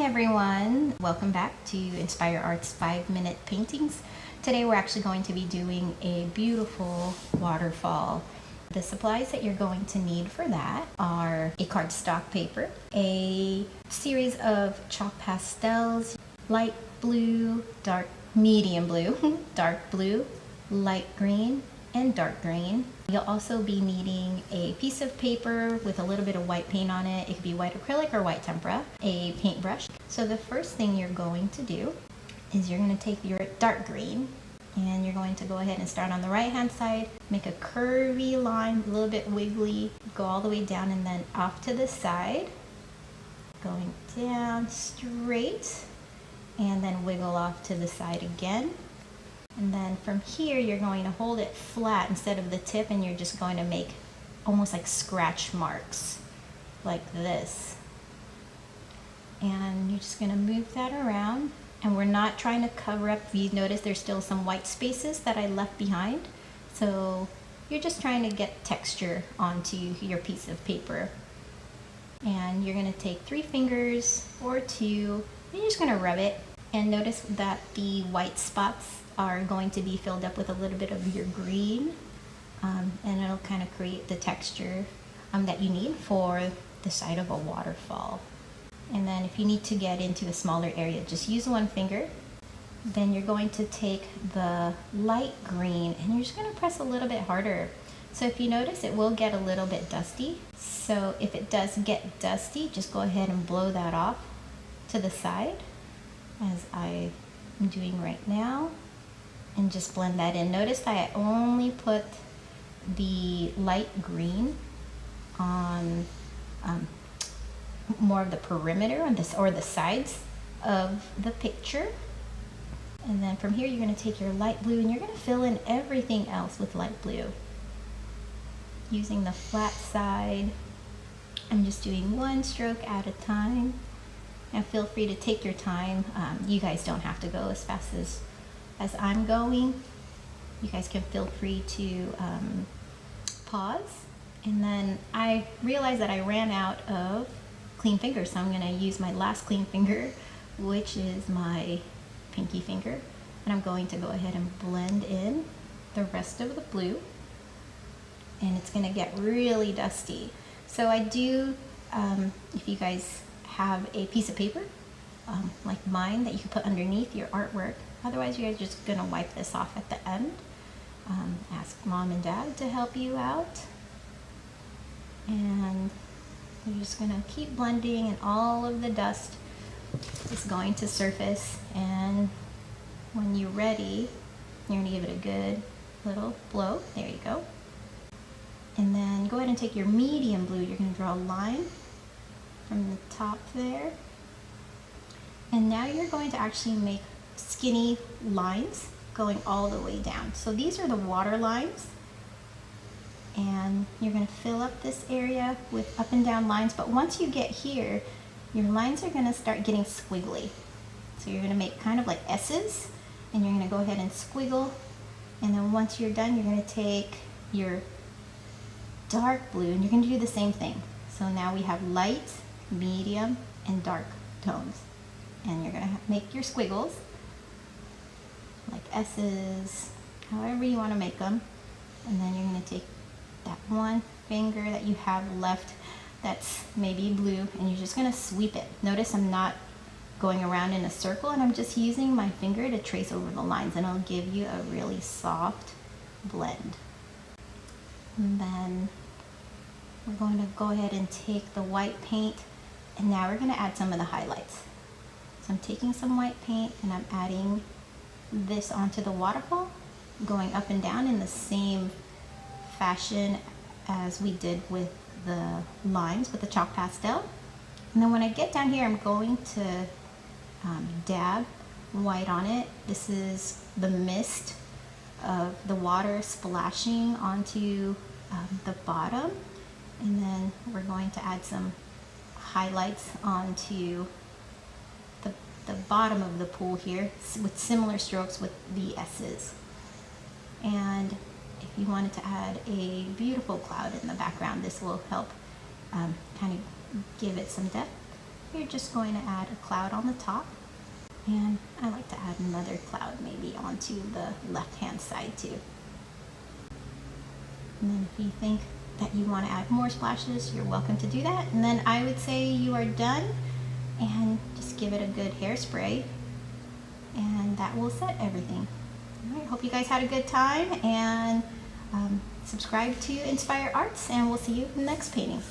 everyone, welcome back to Inspyr Art's 5-minute paintings. Today we're actually going to be doing a beautiful waterfall. The supplies that you're going to need for that are a cardstock paper, a series of chalk pastels, light blue, medium blue, dark blue, light green, and dark green. You'll also be needing a piece of paper with a little bit of white paint on it. It could be white acrylic or white tempera, a paintbrush. So the first thing you're going to do is you're going to take your dark green and you're going to go ahead and start on the right hand side, make a curvy line, a little bit wiggly, go all the way down and then off to the side, going down straight, and then wiggle off to the side again. And then from here, you're going to hold it flat instead of the tip, and you're just going to make almost like scratch marks like this. And you're just going to move that around. And we're not trying to cover up. You notice there's still some white spaces that I left behind. So you're just trying to get texture onto your piece of paper. And you're going to take 3 fingers or 2, and you're just going to rub it. And notice that the white spots are going to be filled up with a little bit of your green, and it'll kind of create the texture that you need for the side of a waterfall. And then if you need to get into a smaller area, just use 1 finger. Then you're going to take the light green and you're just going to press a little bit harder. So if you notice, it will get a little bit dusty. So if it does get dusty, just go ahead and blow that off to the side, as I am doing right now. And just blend that in. Notice that I only put the light green on more of the perimeter on this, or the sides of the picture. And then from here, you're going to take your light blue and you're going to fill in everything else with light blue. Using the flat side, I'm just doing 1 stroke at a time. And feel free to take your time. You guys don't have to go as fast as I'm going. You guys can feel free to pause. And then I realized that I ran out of clean fingers, so I'm going to use my last clean finger, which is my pinky finger, and I'm going to go ahead and blend in the rest of the blue, and it's going to get really dusty. So I do, if you guys have a piece of paper like mine that you can put underneath your artwork. Otherwise, you guys are just going to wipe this off at the end. Ask mom and dad to help you out. And you're just going to keep blending, and all of the dust is going to surface. And when you're ready, you're going to give it a good little blow. There you go. And then go ahead and take your medium blue. You're going to draw a line from the top there. And now you're going to actually make skinny lines going all the way down. So these are the water lines, and you're going to fill up this area with up and down lines. But once you get here, your lines are going to start getting squiggly. So you're going to make kind of like S's, and you're going to go ahead and squiggle. And then once you're done, you're going to take your dark blue and you're going to do the same thing. So now we have light, medium, and dark tones. And you're going to make your squiggles like S's, however you want to make them. And then you're going to take that 1 finger that you have left that's maybe blue, and you're just going to sweep it. Notice I'm not going around in a circle, and I'm just using my finger to trace over the lines, and it'll give you a really soft blend. And then we're going to go ahead and take the white paint, and now we're going to add some of the highlights. So I'm taking some white paint and I'm adding this onto the waterfall, going up and down in the same fashion as we did with the lines with the chalk pastel. And then when I get down here, I'm going to dab white on it. This is the mist of the water splashing onto the bottom. And then we're going to add some highlights onto the bottom of the pool here with similar strokes with the S's. And if you wanted to add a beautiful cloud in the background, this will help kind of give it some depth. you're just going to add a cloud on the top. And I like to add another cloud maybe onto the left-hand side too. And then if you think that you want to add more splashes, you're welcome to do that. And then I would say you are done, and just give it a good hairspray, and that will set everything. All right, hope you guys had a good time, and subscribe to Inspyr Arts, and we'll see you in the next painting.